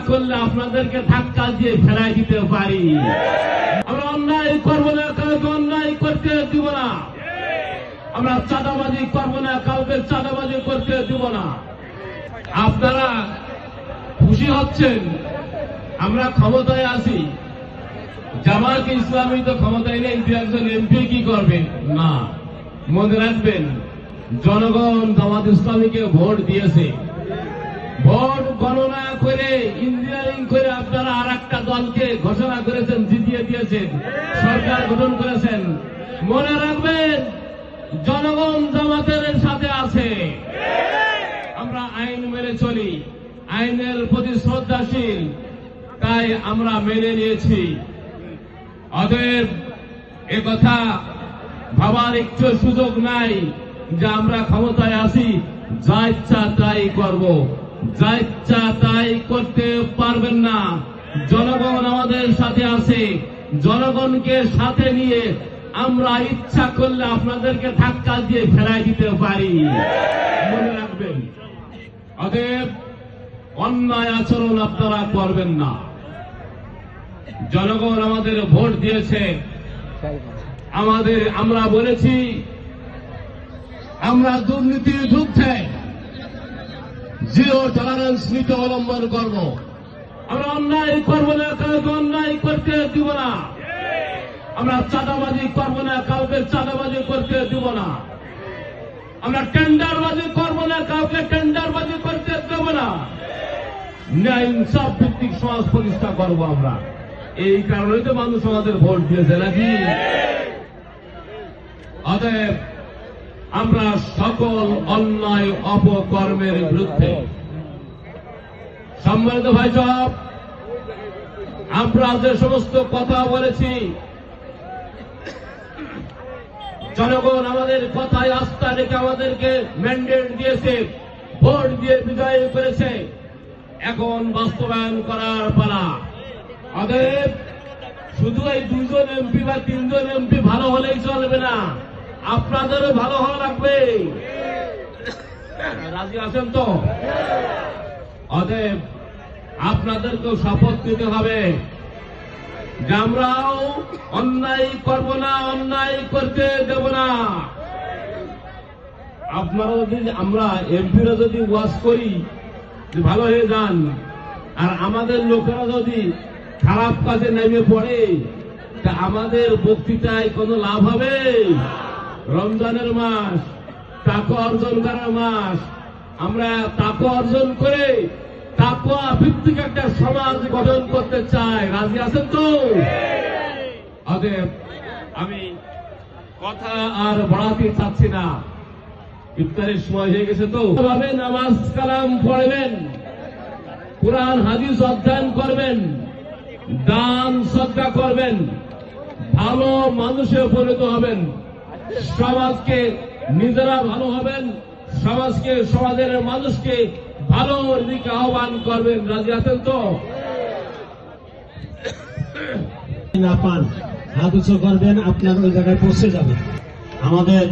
করলে আপনাদেরকে ধাক্কা দিয়ে ফেলাই দিতে পারি। আমরা অন্যায় করবো না, কাউকে অন্যায় করতে দিব না। আমরা চাঁদাবাজি করবো না, কাউকে চাঁদাবাজি করতে দিব না। আপনারা খুশি হচ্ছেন আমরা ক্ষমতায় আছি, জামায়াত ইসলামী তো ক্ষমতায় নেই, দু একজন এমপি কি করবেন না। মনে রাখবেন, জনগণ জামায়াত ইসলামীকে ভোট দিয়েছে। ভোট গণনা করে ইঞ্জিনিয়ারিং করে আপনারা আর একটা দলকে ঘোষণা করেছেন, জিতিয়ে দিয়েছেন, সরকার গঠন করেছেন। মনে রাখবেন, জনগণ জামাতের সাথে আছে। আমরা আইন মেনে চলি, আইনের প্রতি শ্রদ্ধাশীল, তাই আমরা মেনে নিয়েছি। অতএব একথা ভাবার একটু সুযোগ নাই যে আমরা ক্ষমতায় আছি, যা ইচ্ছা তাই করব। যা ইচ্ছা তাই করতে পারবেন না। জনগণ আমাদের সাথে আছে। জনগণকে সাথে নিয়ে আমরা ইচ্ছা করলে আপনাদেরকে ধাক্কা দিয়ে ফেলাই দিতে পারি, মনে রাখবেন। অতএব অন্যায় আচরণ আপনারা করবেন না। জনগণ আমাদের ভোট দিয়েছে, আমরা বলেছি আমরা দুর্নীতির বিরুদ্ধে জিরো টলারেন্স নীতি অবলম্বন করব। আমরা অন্যায় করবো না, কাউকে অন্যায় করতে দিব না। আমরা চাঁদাবাজি করবো না, কাউকে চাঁদাবাজি করতে দিব না। আমরা টেন্ডারবাজি করবো না, কাউকে টেন্ডারবাজি করতে দেব না। ন্যায় ইনসাফ ভিত্তিক সমাজ প্রতিষ্ঠা করবো আমরা। এই কারণেই তো মানুষ আমাদের ভোট দিয়েছে, নাকি? অতএব আমরা সকল অন্যায় অপকর্মের বিরুদ্ধে। সম্মানিত ভাই সাহেব, আমরা যে সমস্ত কথা বলেছি, জনগণ আমাদের কথায় আস্থা রেখে আমাদেরকে ম্যান্ডেট দিয়েছে, ভোট দিয়ে বিজয় করেছে। এখন বাস্তবায়ন করার পালা। অতএব শুধু এই দুজন এমপি বা তিনজন এমপি ভালো হলেই চলবে না, আপনাদেরও ভালো হওয়া লাগবে। রাজি আছেন তো? অতএব আপনাদেরকেও শপথ নিতে হবে যে আমরাও অন্যায় করব না, অন্যায় করতে দেব না। আপনারা যদি, আমরা এমপিরা যদি ওয়াজ করি যে ভালো হয়ে যান, আর আমাদের লোকেরা যদি খারাপ কাজে নেমে পড়ে, তা আমাদের বক্তৃতায় কোনো লাভ হবে? রমজানের মাস, তাকওয়া অর্জন করার মাস। আমরা তাকওয়া অর্জন করে তাকওয়া ভিত্তিক একটা সমাজ গঠন করতে চাই। রাজি আছেন তো? অতএব আমি কথা আর বাড়াতে চাচ্ছি না, ইফতারের সময় হয়ে গেছে তো। ভাবে নামাজ কালাম পড়বেন, কুরআন হাদিস অধ্যয়ন করবেন, দান সদকা করবেন, ভালো মানুষে পরিণত হবেন, সমাজকে নিজেরা ভালো হবেন, সমাজকে, সমাজের মানুষকে ভালোর দিকে আহ্বান করবেন। রাজি আছেন তো? না পান হাত উঁচু করবেন, আপনার ওই জায়গায় পৌঁছে যাবে। আমাদের